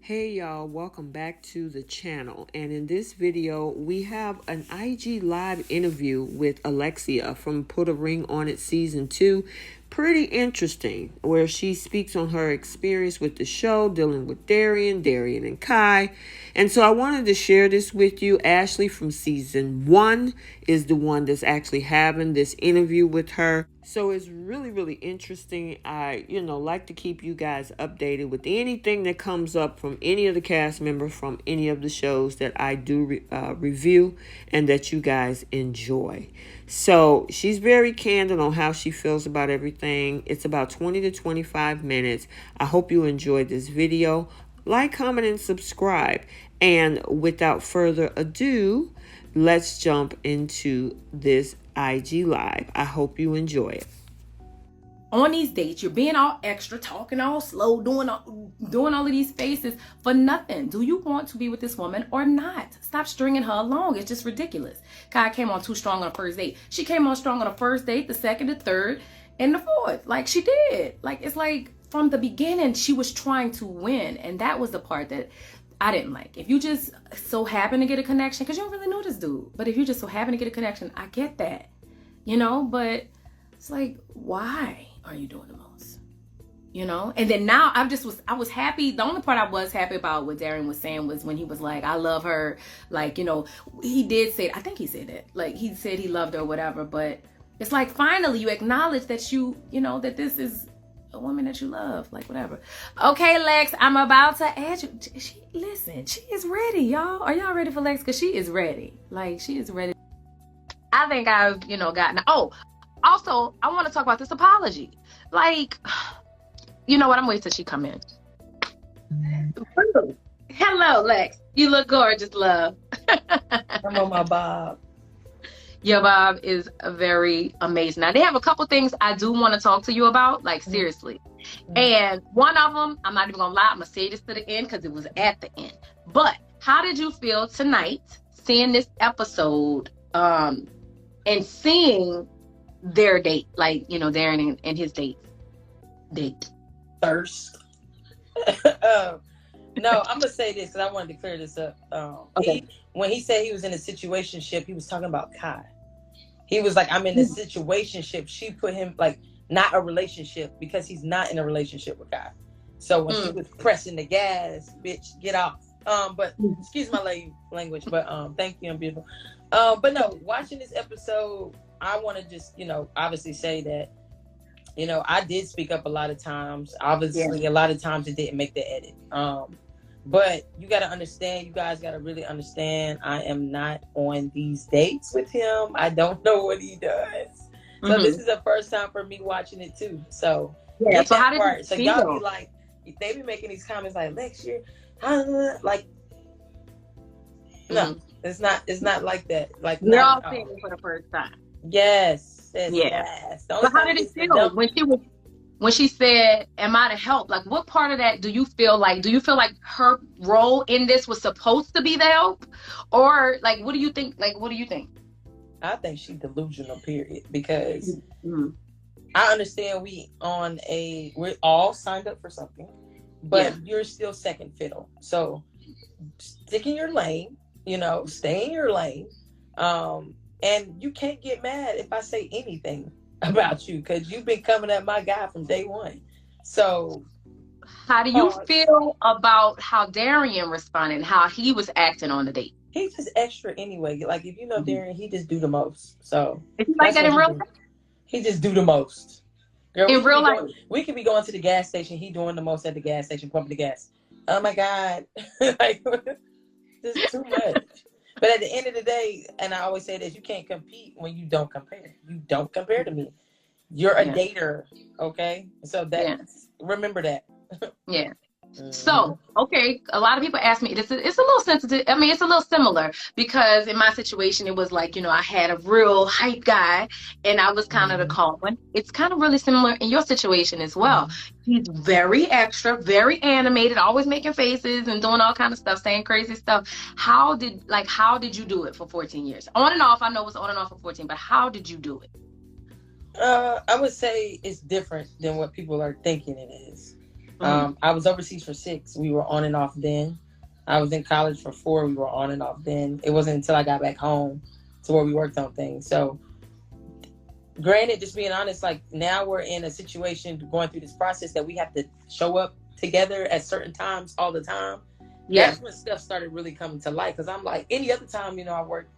Hey y'all, welcome back to the channel. And in this video, we have an IG live interview with ALEXIA from Put a Ring on It Season 2. Pretty interesting, where she speaks on her experience with the show, dealing with Darian and Kai. And so I wanted to share this with you. Ashley from Season 1 is the one that's actually having this interview with her. So it's really interesting. I, like to keep you guys updated with anything that comes up from any of the cast members from any of the shows that I do review and that you guys enjoy. So she's very candid on how she feels about everything. It's about 20 to 25 minutes. I hope you enjoyed this video. Like, comment, and subscribe. And without further ado, let's jump into this IG Live. I hope you enjoy it. On these dates, you're being all extra, talking all slow, doing all of these faces for nothing. Do you want to be with this woman or not? Stop stringing her along. It's just ridiculous. Kai came on too strong on the first date. She came on strong on the first date, the second, the third, and the fourth. Like she did. Like it's like from the beginning, she was trying to win. And that was the part that I didn't like. If you just so happen to get a connection, because you don't really know this dude, but if you just so happen to get a connection, I get that, but it's like, why are you doing the most? And then now I was happy. The only part I was happy about what Darian was saying was when he was like, I love her. Like, he did say, I think he said that. Like, he said he loved her or whatever, but it's like, finally you acknowledge that that this is a woman that you love, like whatever. Okay, Lex, I'm about to add you. She is ready, y'all. Are y'all ready for Lex? Because she is ready. Like, she is ready. I think I've, gotten. Oh, also, I want to talk about this apology. Like, you know what? I'm waiting till she come in. Hello, Lex. You look gorgeous, love. I'm on my bob. Your bob is very amazing. Now, they have a couple things I do want to talk to you about, like seriously. And one of them, I'm not even going to lie, I'm going to say this to the end because it was at the end. But how did you feel tonight seeing this episode and seeing their date, like, Darian and his date? Thirst. No, I'm gonna say this because I wanted to clear this up. Okay. When he said he was in a situationship, he was talking about Kai. He was like, I'm in a situationship. She put him like not a relationship because he's not in a relationship with Kai. So when she was pressing the gas, bitch, get off. But excuse my language, but thank you, I'm beautiful. But no, watching this episode, I want to just, obviously say that, I did speak up a lot of times. Obviously, a lot of times it didn't make the edit. But you got to understand, you guys got to really understand, I am not on these dates with him. I don't know what he does. So this is the first time for me watching it too. So yeah. So how did you so feel? y'all be like, they be making these comments like, Lex, you're like, no, it's not like that. Like, we're all seeing it for the first time. Yes. Yeah. Yes. So how did it feel when she said, am I to help? Like, what part of that do you feel like her role in this was supposed to be the help? Or like, what do you think? I think she's delusional, period. Because I understand we're all signed up for something, but you're still second fiddle. So stick in your lane, stay in your lane. And you can't get mad if I say anything about you because you've been coming at my guy from day one. So how do you feel about how Darian responded, how he was acting on the date? He's just extra anyway. Like, if you know Darian, he just do the most. So is he like that in real life? He just do the most. Girl, in real life, we could be going to the gas station. He doing the most at the gas station, pumping the gas. Oh my God. Like, this is too much. But at the end of the day, and I always say this, you can't compete when you don't compare. You don't compare to me. You're a dater, okay? So remember that. Yeah. So, okay, a lot of people ask me, it's a little sensitive. I mean, it's a little similar because in my situation, it was like, I had a real hype guy and I was kind of the calm one. It's kind of really similar in your situation as well. He's very extra, very animated, always making faces and doing all kind of stuff, saying crazy stuff. How did you do it for 14 years? On and off, I know it was on and off for 14, but how did you do it? I would say it's different than what people are thinking it is. I was overseas for 6. We were on and off then. I was in college for 4. We were on and off then. It wasn't until I got back home to where we worked on things. So, granted, just being honest, like now we're in a situation going through this process that we have to show up together at certain times all the time. Yeah. That's when stuff started really coming to light. Because I'm like, any other time, I work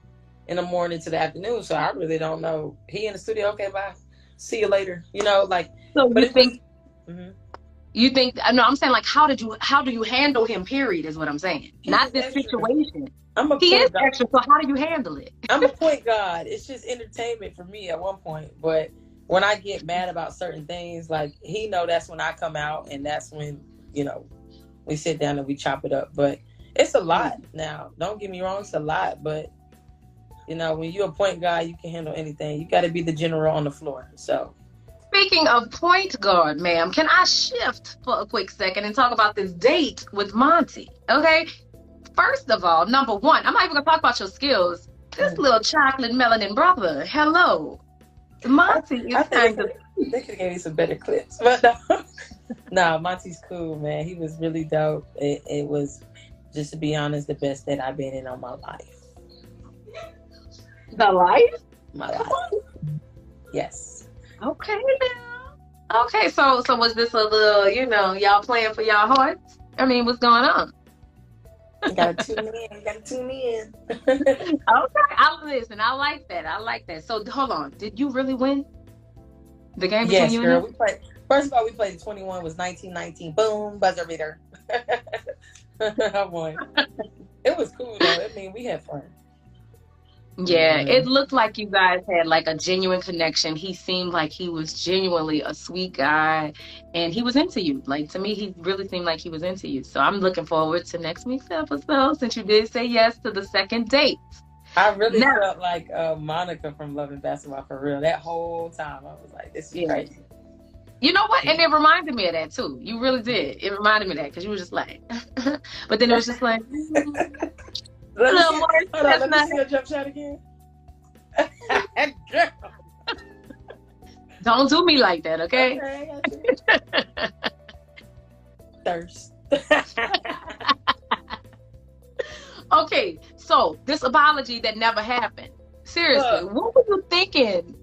in the morning to the afternoon. So I really don't know. He in the studio. Okay, bye. See you later. Like. So you think? You think? No, I'm saying like, how do you handle him? Period is what I'm saying. Not this situation. He is extra. So how do you handle it? I'm a point guard. It's just entertainment for me at one point. But when I get mad about certain things, like he know that's when I come out, and that's when we sit down and we chop it up. But it's a lot now. Don't get me wrong, it's a lot. But when you're a point guard, you can handle anything. You got to be the general on the floor. So. Speaking of point guard, ma'am, can I shift for a quick second and talk about this date with Monty? Okay. First of all, number one, I'm not even gonna talk about your skills. This little chocolate melanin brother, hello, Monty is kind of. They could have gave me some better clips, but no, Monty's cool, man. He was really dope. It was, just to be honest, the best that I've been in all my life. The life? My life. Yes. Okay, now. Okay, so was this a little, y'all playing for y'all hearts? I mean, what's going on? You gotta tune in. Okay, listen. I like that. So hold on. Did you really win the game between you and him? We played. First of all, we played 21. Was 19-19. Boom, buzzer beater. I won. It was cool though. I mean, we had fun. Yeah, it looked like you guys had like a genuine connection. He seemed like he was genuinely a sweet guy, and he was into you. Like, to me, he really seemed like he was into you. So I'm looking forward to next week's episode, since you did say yes to the second date. I really felt like Monica from Love and Basketball for real. That whole time I was like, this is crazy. You know what? And it reminded me of that too. You really did. It reminded me of that, because you were just like, but then it was just like, let me see your jump shot again. Don't do me like that, okay? Thirst. Okay, so this apology that never happened. Seriously, what were you thinking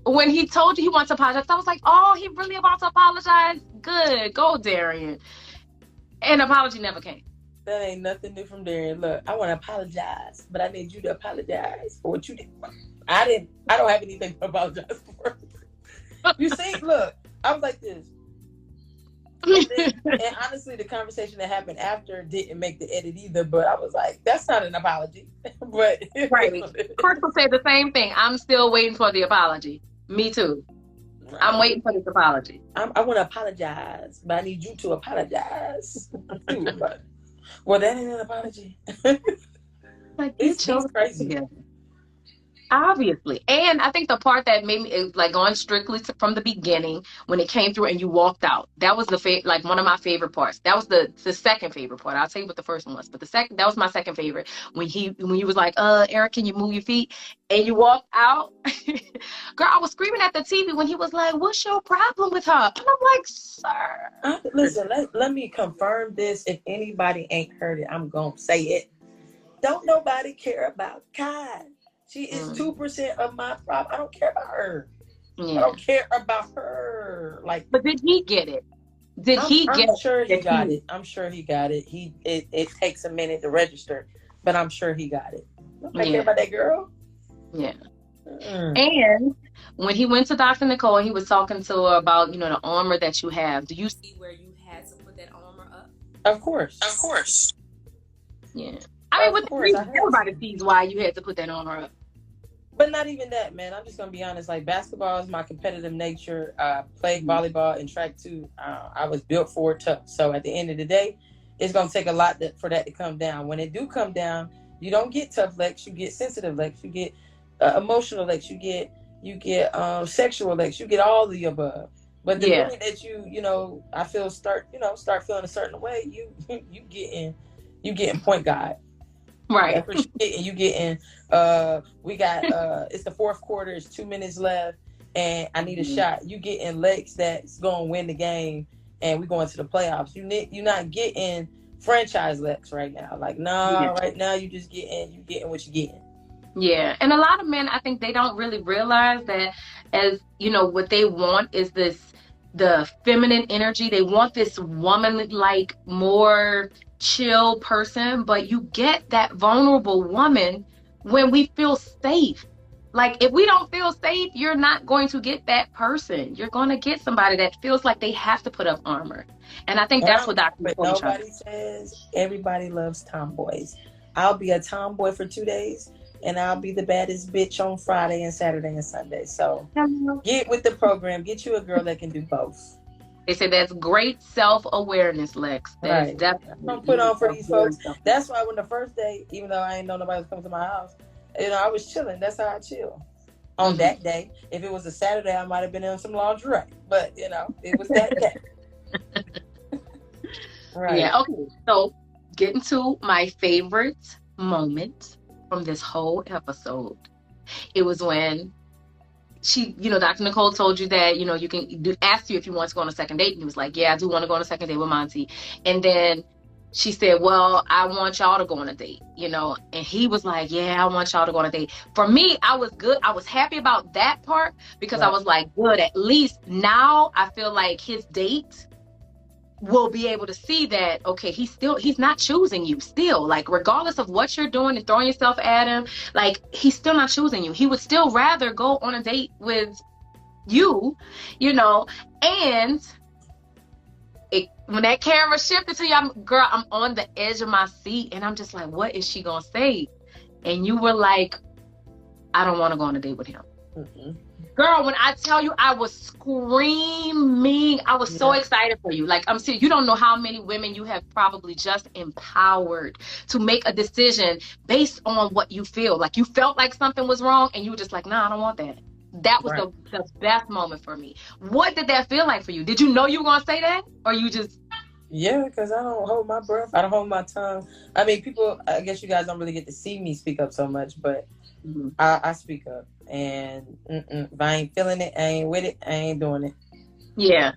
when he told you he wants to apologize? I was like, oh, he really about to apologize? Good, go Darian. And apology never came. That ain't nothing new from Darian. Look, I want to apologize, but I need you to apologize for what you did. I don't have anything to apologize for. You see, look, I was like this. And honestly, the conversation that happened after didn't make the edit either, but I was like, that's not an apology. But right. Chris will say the same thing. I'm still waiting for the apology. Me too. Right. I'm waiting for this apology. I want to apologize, but I need you to apologize. Well, that ain't an apology. Like, it's crazy. Yeah. Obviously. And I think the part that made me, like, going strictly from the beginning, when it came through and you walked out, that was like one of my favorite parts. That was the second favorite part. I'll tell you what the first one was, but that was my second favorite. When you was like, Eric, can you move your feet? And you walked out. Girl, I was screaming at the TV when he was like, what's your problem with her? And I'm like, sir. Listen, let me confirm this. If anybody ain't heard it, I'm going to say it. Don't nobody care about Kai. She is 2% of my problem. I don't care about her. Yeah. I don't care about her. Like, but did he get it? I'm sure he got it. I'm sure he got it. It takes a minute to register, but I'm sure he got it. I care about that girl. Yeah. And when he went to Dr. Nicole and he was talking to her about, the armor that you have, do you see where you had to put that armor up? Of course. Yeah. I mean, everybody sees why you had to put that armor up. But not even that, man. I'm just going to be honest. Like, basketball is my competitive nature. I played volleyball and track too. I was built for it tough. So at the end of the day, it's going to take a lot for that to come down. When it do come down, you don't get tough legs. You get sensitive legs. You get emotional legs. You get sexual legs. You get all of the above. But the minute that I feel start feeling a certain way, you getting point guard. Right. You getting we got it's the fourth quarter, it's 2 minutes left, and I need a shot. You getting legs that's gonna win the game, and we going to the playoffs. You're not getting franchise Lex right now. Like, nah, right now you getting what you getting. Yeah, and a lot of men, I think they don't really realize that, as you know, what they want is the feminine energy. They want this woman, like, more chill person, but you get that vulnerable woman when we feel safe. Like, if we don't feel safe, you're not going to get that person. You're going to get somebody that feels like they have to put up armor. And I think that's what Dr. But nobody says everybody loves tomboys. I'll be a tomboy for 2 days, and I'll be the baddest bitch on Friday and Saturday and Sunday. So get with the program. Get you a girl that can do both. They say that's great self-awareness, Lex. That's definitely I'm put on for these folks. That's why when the first day, even though I ain't know nobody was coming to my house, I was chilling. That's how I chill. On that day, if it was a Saturday, I might have been in some lingerie. But, it was that day. Right. Yeah, okay. So, getting to my favorite moment from this whole episode. It was when she, Dr. Nicole told you that, you can ask you if you want to go on a second date. And he was like, yeah, I do want to go on a second date with Monty. And then she said, well, I want y'all to go on a date, and he was like, yeah, I want y'all to go on a date. For me, I was good. I was happy about that part because I was like, good, at least now I feel like his date will be able to see that, okay, he's not choosing you still. Like, regardless of what you're doing and throwing yourself at him, like, he's still not choosing you. He would still rather go on a date with you, and when that camera shifted to you, I'm on the edge of my seat, and I'm just like, what is she gonna say? And you were like, I don't want to go on a date with him. Mm-hmm. Girl, when I tell you, I was screaming. I was so excited for you. Like, I'm serious. You don't know how many women you have probably just empowered to make a decision based on what you feel. Like, you felt like something was wrong, and you were just like, nah, I don't want that. That was the best moment for me. What did that feel like for you? Did you know you were going to say that? Or you just... Yeah, because I don't hold my breath. I don't hold my tongue. I mean, people, I guess you guys don't really get to see me speak up so much, but I speak up. And if I ain't feeling it, I ain't with it, I ain't doing it. Yeah.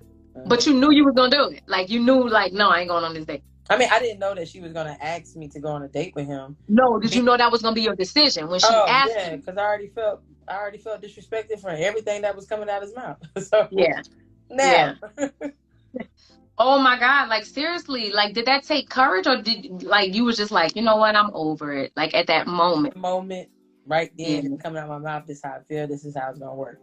But you knew you were going to do it. Like, you knew, like, no, I ain't going on this date. I mean, I didn't know that she was going to ask me to go on a date with him. No, did you know that was going to be your decision when she asked you? Because I already felt disrespected for everything that was coming out of his mouth. So yeah. Now. Yeah. Oh my God! Like, seriously, like, did that take courage, or did, like, you was just like, you know what, I'm over it? Like, at that moment, right then, coming out of my mouth, this is how I feel. This is how it's gonna work.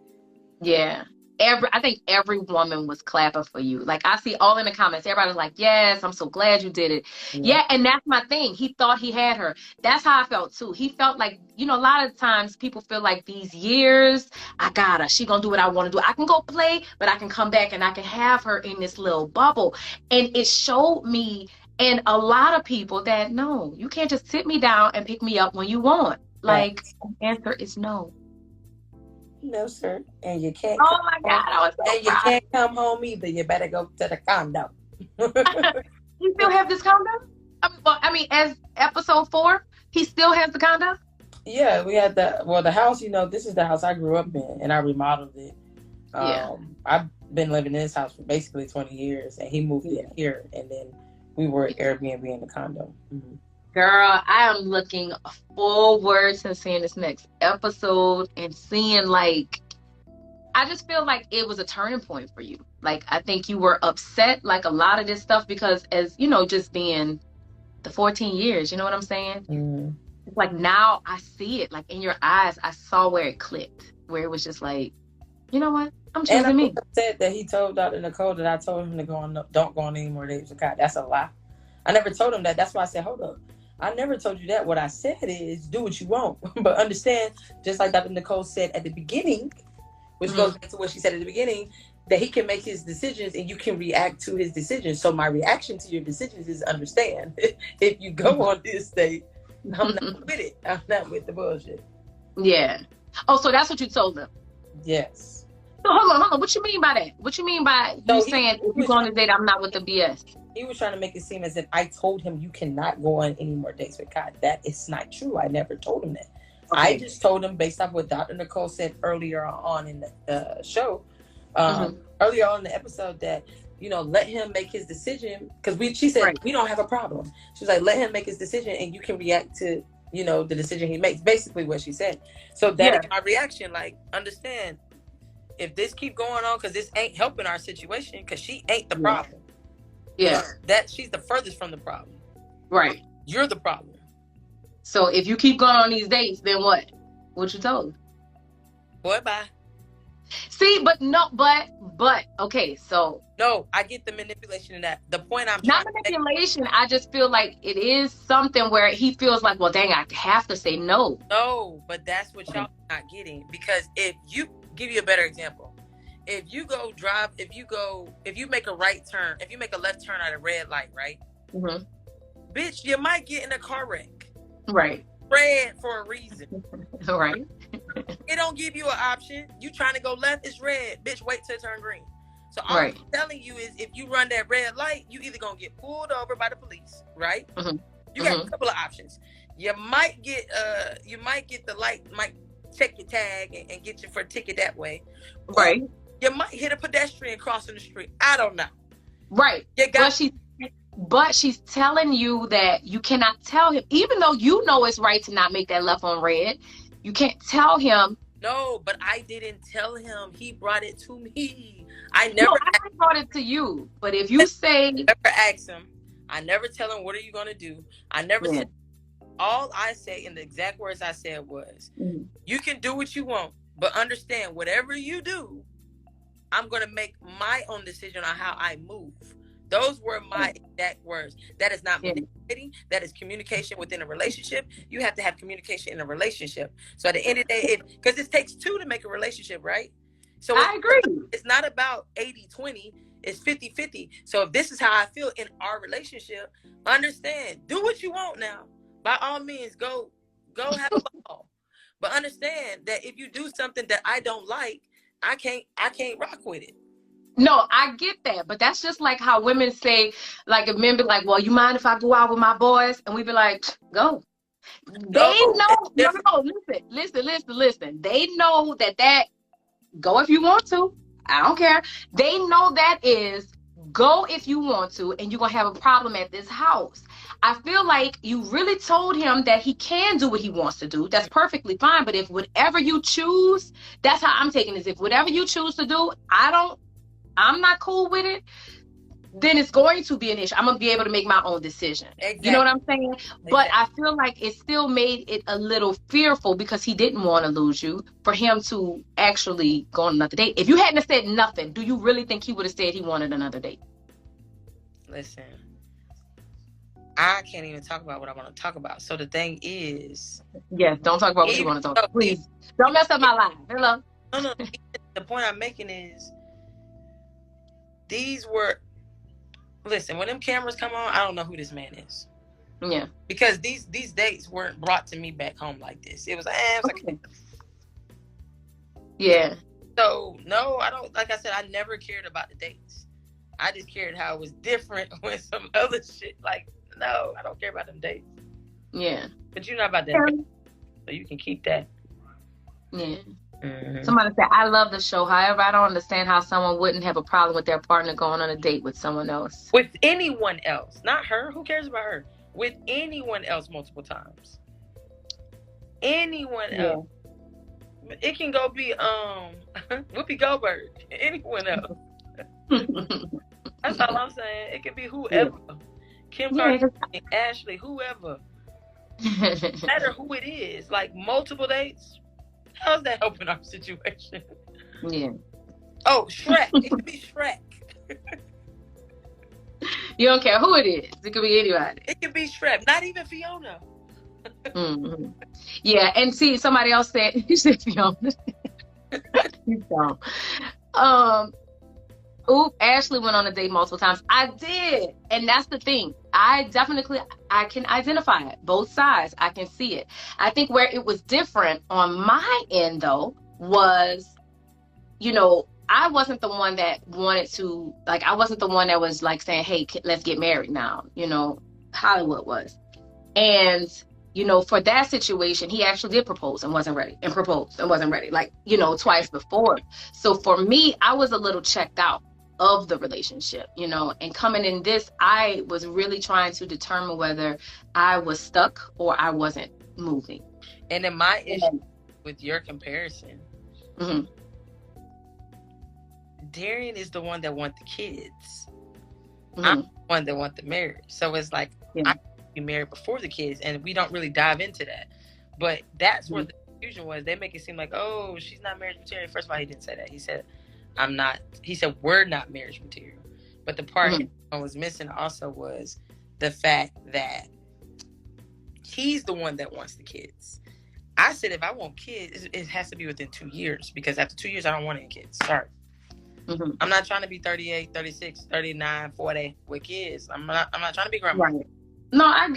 Yeah. I think every woman was clapping for you. Like, I see all in the comments, everybody was like, yes, I'm so glad you did it. Yeah, and that's my thing. He thought he had her. That's how I felt too. He felt like, a lot of times people feel like these years, I got her. She gonna do what I want to do. I can go play, but I can come back and I can have her in this little bubble. And it showed me and a lot of people that, no, you can't just sit me down and pick me up when you want. Like, the answer is no. No, sir. And you can't. Oh my God! I was so and you can't come home either. You better go to the condo. You still have this condo? I mean, as episode 4, he still has the condo. Yeah, we had the house. This is the house I grew up in, and I remodeled it. I've been living in this house for basically 20 years, and he moved in here, and then we were Airbnb in the condo. Mm-hmm. Girl, I am looking forward to seeing this next episode and seeing, like, I just feel like it was a turning point for you. Like, I think you were upset, like, a lot of this stuff, because as, just being the 14 years, you know what I'm saying? Mm-hmm. It's like, now I see it, like, in your eyes, I saw where it clicked, where it was just like, you know what? I'm choosing me. And I said that he told Dr. Nicole that I told him to don't go on any more dates with God. That's a lie. I never told him that. That's why I said, hold up. I never told you that. What I said is do what you want. But understand, just like Dr. Nicole said at the beginning, which goes back to what she said at the beginning, that he can make his decisions and you can react to his decisions. So my reaction to your decisions is understand. If you go on this date, I'm not with it. I'm not with the bullshit. Yeah. Oh, so that's what you told them? Yes. So hold on. What you mean by that? What you mean by you saying if you go on a date, I'm not with the BS? He was trying to make it seem as if I told him you cannot go on any more dates with God. That is not true. I never told him that. Okay. I just told him based off what Dr. Nicole said earlier on in the show, earlier on in the episode, that you know, let him make his decision. Because she said, we don't have a problem. She was like, let him make his decision and you can react to, you know, the decision he makes. Basically what she said. So that is my reaction. Like, understand, if this keep going on, because this ain't helping our situation, because she ain't the problem. Yeah. You know, that she's the furthest from the problem. Right. You're the problem. So if you keep going on these dates, then what? What you told? Boy, bye. See, but okay, so no, I get the manipulation in that. The point I'm not manipulation. I just feel like it is something where he feels like, well, dang, I have to say no. No, but that's what y'all not getting. Because if you give you a better example, if you make a right turn, if you make a left turn at a red light, right? Mm-hmm. Bitch, you might get in a car wreck. Right. Red for a reason. Right. It don't give you an option. You trying to go left, it's red. Bitch, wait till it turn green. So all I'm telling you is, if you run that red light, you either gonna get pulled over by the police, right? Mm-hmm. You got a couple of options. You might get the light, might check your tag and get you for a ticket that way. Right. Or you might hit a pedestrian crossing the street. I don't know. Right. But she's telling you that you cannot tell him, even though you know it's right to not make that left on red. You can't tell him. No, but I didn't tell him. He brought it to me. I brought it to you. But if you say, never ask him. I never tell him, what are you gonna do? I never said. All I say, in the exact words I said was, you can do what you want, but understand, whatever you do, I'm gonna make my own decision on how I move. Those were my exact words. That is not manipulating. That is communication within a relationship. You have to have communication in a relationship. So at the end of the day, because it takes two to make a relationship, right? So I agree. It's not about 80-20. It's 50-50. So if this is how I feel in our relationship, understand, do what you want now. By all means, go have a ball. But understand that if you do something that I don't like, I can't rock with it. No, I get that, but that's just like how women say, like, if men be like, well, you mind if I go out with my boys? And we be like, go. They know, no, listen. They know that go if you want to. I don't care. They know that is go if you want to, and you're going to have a problem at this house. I feel like you really told him that he can do what he wants to do. That's perfectly fine. But if whatever you choose, that's how I'm taking this. If whatever you choose to do, I'm not cool with it, then it's going to be an issue. I'm going to be able to make my own decision. Exactly. You know what I'm saying? Exactly. But I feel like it still made it a little fearful because he didn't want to lose you for him to actually go on another date. If you hadn't said nothing, do you really think he would have said he wanted another date? Listen, I can't even talk about what I want to talk about. So the thing is... Yes, don't talk about what you want to talk about. Please. Don't mess up my life. Hello? No. The point I'm making is, these were... Listen, when them cameras come on, I don't know who this man is. Yeah. Because these dates weren't brought to me back home like this. It was okay. Yeah. So, no, I don't... Like I said, I never cared about the dates. I just cared how it was different with some other shit. Like, no, I don't care about them dates. Yeah. But you're not about that. So you can keep that. Yeah. Mm-hmm. Somebody said, I love the show. However, I don't understand how someone wouldn't have a problem with their partner going on a date with someone else. With anyone else. Not her. Who cares about her? With anyone else multiple times. Anyone else. It can go be Whoopi Goldberg. Anyone else. That's all I'm saying. It can be whoever. Kim Kardashian, Ashley, whoever. No matter who it is. Like multiple dates. How's that helping our situation? Yeah. Oh, Shrek. It could be Shrek. You don't care who it is. It could be anybody. It could be Shrek. Not even Fiona. Mm-hmm. Yeah, and see, somebody else said, you said Fiona. You don't. Ashley went on a date multiple times. I did. And that's the thing. I can identify it. Both sides. I can see it. I think where it was different on my end, though, was, I wasn't the one that wanted to, I wasn't the one that was saying, hey, let's get married now. Hollywood was. And, for that situation, he actually did propose and wasn't ready. Twice before. So for me, I was a little checked out. of the relationship, you know. And coming in this, I was really trying to determine whether I was stuck or I wasn't moving. And then my issue with your comparison, Darian is the one that want the kids. I'm the one that want the marriage. So it's like, I be married before the kids, and we don't really dive into that. But that's where the confusion was. They make it seem like, oh, she's not marriage material. First of all, he didn't say that. He said, I'm not. He said, we're not marriage material. But the part I was missing also was the fact that he's the one that wants the kids. I said, if I want kids, it has to be within 2 years, because after 2 years, I don't want any kids. Sorry. I'm not trying to be 38, 36, 39, 40 with kids. I'm not trying to be grandma. Right. No, I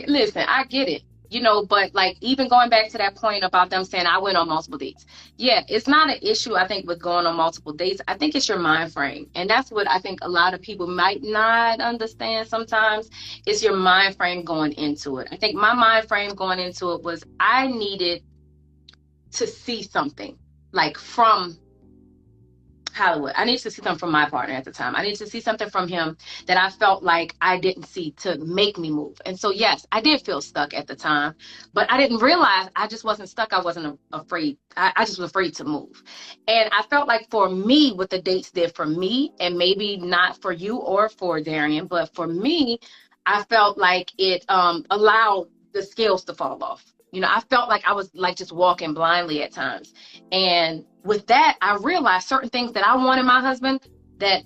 get it. You know, but like, even going back to that point about them saying I went on multiple dates. Yeah, it's not an issue, I think, with going on multiple dates. I think it's your mind frame. And that's what I think a lot of people might not understand sometimes. It's your mind frame going into it. I think my mind frame going into it was I needed to see something like from Hollywood. I needed to see something from my partner at the time. I needed to see something from him that I felt like I didn't see to make me move. And so, yes, I did feel stuck at the time, but I didn't realize I just wasn't stuck. I wasn't afraid. I just was afraid to move. And I felt like for me, what the dates did for me, and maybe not for you or for Darian, but for me, I felt like it allowed the scales to fall off. You know, I felt like I was like just walking blindly at times. And with that, I realized certain things that I want in my husband that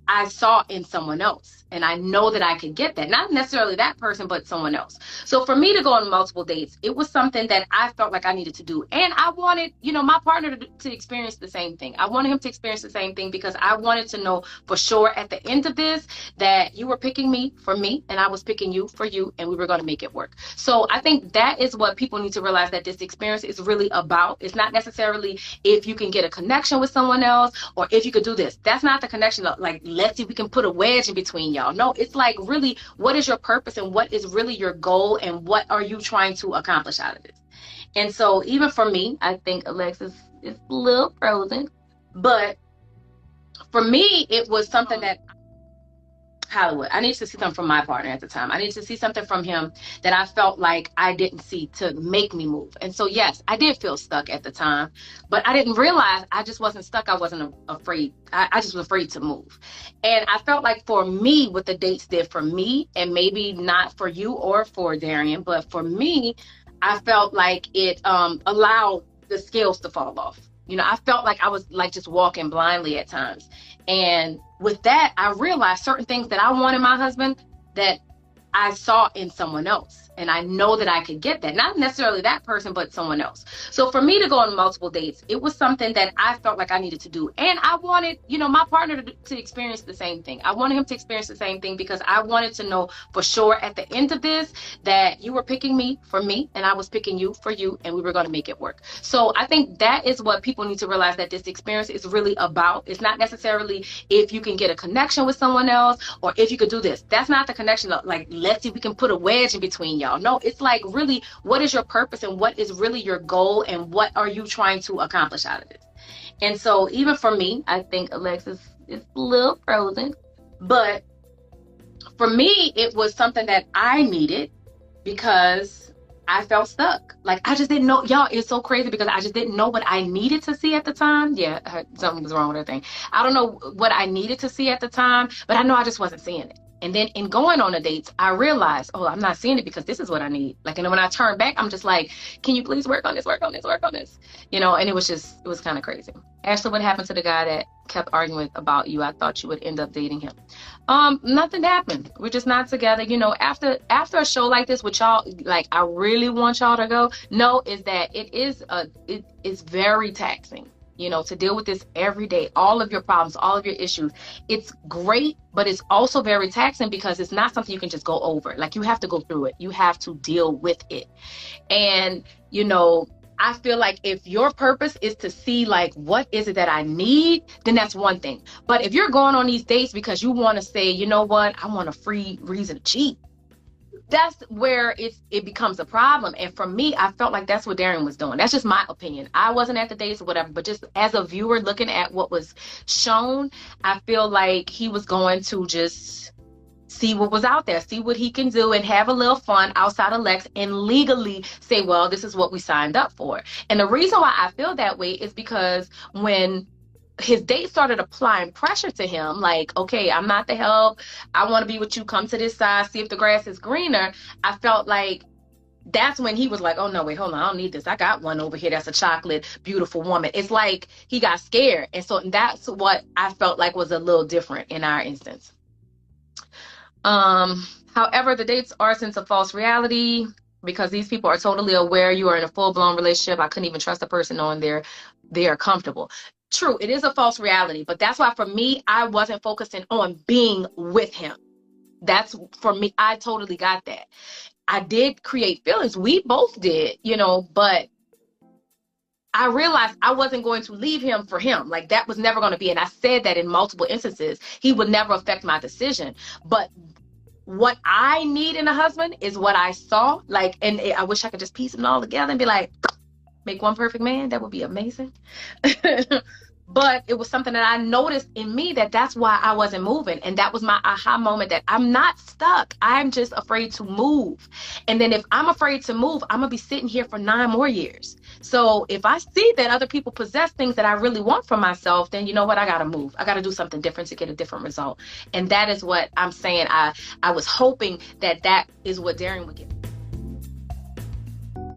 I saw in someone else. And I know that I could get that. Not necessarily that person, but someone else. So for me to go on multiple dates, it was something that I felt like I needed to do. And I wanted, you know, my partner to experience the same thing. I wanted him to experience the same thing, because I wanted to know for sure at the end of this that you were picking me for me and I was picking you for you, and we were going to make it work. So I think that is what people need to realize, that this experience is really about. It's not necessarily if you can get a connection with someone else or if you could do this. That's not the connection. Like, let's see if we can put a wedge in between y'all. No, it's like, really, what is your purpose and what is really your goal and what are you trying to accomplish out of this? And so even for me, I think Alexis is a little frozen, but for me, it was something that Hollywood. I needed to see something from my partner at the time. I needed to see something from him that I felt like I didn't see to make me move. And so, yes, I did feel stuck at the time, but I didn't realize I just wasn't stuck. I wasn't afraid. I just was afraid to move. And I felt like for me, what the dates did for me, and maybe not for you or for Darian, but for me, I felt like it allowed the scales to fall off. You know, I felt like I was like just walking blindly at times. And with that, I realized certain things that I want in my husband that I saw in someone else. And I know that I could get that. Not necessarily that person, but someone else. So for me to go on multiple dates, it was something that I felt like I needed to do. And I wanted, you know, my partner to experience the same thing. I wanted him to experience the same thing, because I wanted to know for sure at the end of this that you were picking me for me and I was picking you for you, and we were going to make it work. So I think that is what people need to realize, that this experience is really about. It's not necessarily if you can get a connection with someone else or if you could do this. That's not the connection. Like, let's see if we can put a wedge in between y'all. No, it's like, really, what is your purpose and what is really your goal and what are you trying to accomplish out of this? And so even for me, I think Alexis is a little frozen, but for me, it was something that I needed because I felt stuck. Like, I just didn't know. Y'all, it's so crazy because I just didn't know what I needed to see at the time. Yeah, something was wrong with that thing. I don't know what I needed to see at the time, but I know I just wasn't seeing it. And then in going on the dates, I realized, oh, I'm not seeing it because this is what I need. Like, and then when I turn back, I'm just like, can you please work on this, work on this, work on this? You know, and it was kind of crazy. Ashley, what happened to the guy that kept arguing about you? I thought you would end up dating him. Nothing happened. We're just not together. You know, after a show like this, which y'all, like, I really want y'all to go, know is that it is very taxing. You know, to deal with this every day, all of your problems, all of your issues. It's great, but it's also very taxing because it's not something you can just go over. Like, you have to go through it. You have to deal with it. And, you know, I feel like if your purpose is to see, like, what is it that I need, then that's one thing. But if you're going on these dates because you want to say, you know what, I want a free reason to cheat, that's where it becomes a problem. And for me, I felt like that's what Darian was doing. That's just my opinion. I wasn't at the dates or whatever, but just as a viewer looking at what was shown, I feel like he was going to just see what was out there, see what he can do, and have a little fun outside of Lex, and legally say, well, this is what we signed up for. And the reason why I feel that way is because when his date started applying pressure to him, like, okay, I'm not the help, I want to be with you, come to this side, see if the grass is greener, I felt like that's when he was like, oh no, wait, hold on, I don't need this, I got one over here that's a chocolate beautiful woman. It's like he got scared. And so that's what I felt like was a little different in our instance. However, the dates are a sense of false reality because these people are totally aware you are in a full-blown relationship. I couldn't even trust a person knowing they are comfortable. True, it is a false reality, but that's why for me, I wasn't focusing on being with him. That's for me, I totally got that. I did create feelings. We both did, you know, but I realized I wasn't going to leave him for him. Like, that was never going to be. And I said that in multiple instances. He would never affect my decision. But what I need in a husband is what I saw. Like, and I wish I could just piece them all together and be like, make one perfect man. That would be amazing. But it was something that I noticed in me that's why I wasn't moving. And that was my aha moment, that I'm not stuck. I'm just afraid to move. And then if I'm afraid to move, I'm going to be sitting here for 9 more years. So if I see that other people possess things that I really want for myself, then you know what? I got to move. I got to do something different to get a different result. And that is what I'm saying. I was hoping that is what Darian would get.